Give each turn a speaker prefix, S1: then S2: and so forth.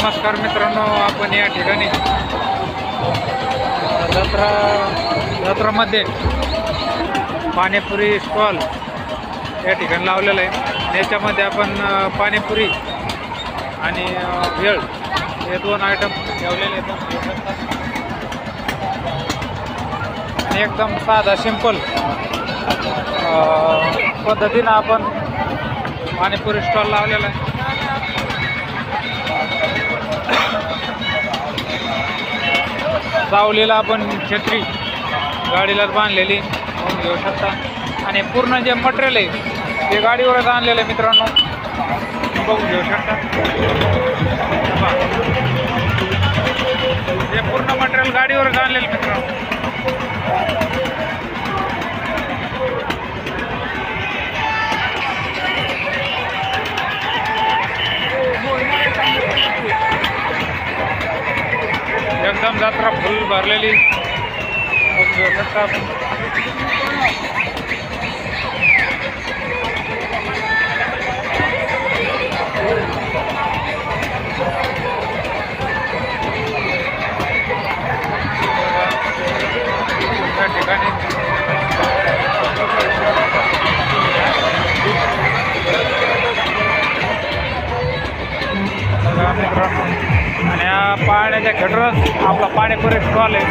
S1: नमस्कार मित्रांनो, आपण या ठिकाणी जत्रामध्ये पाणीपुरी स्टॉल या ठिकाणी लावलेलं आहे. याच्यामध्ये आपण पाणीपुरी आणि भेळ हे दोन आयटम ठेवलेले आहेत आणि एकदम साधा सिंपल पद्धतीनं आपण पाणीपुरी स्टॉल लावलेला आहे. सावलीला आपण छत्री गाडीलाच बांधलेली म्हणून घेऊ शकता आणि पूर्ण जे मटेरियल आहे ते गाडीवरच आणलेलं आहे मित्रांनो, बघून घेऊ शकता. हे पूर्ण मटेरियल गाडीवरच आणलेलं मित्रांनो. एकदम जत्रा फुल भरलेली घेऊ शकता आपण. त्या ठिकाणी आणि या पाण्याच्या खेटरच आपला पाणीपुरी स्टॉल आहे.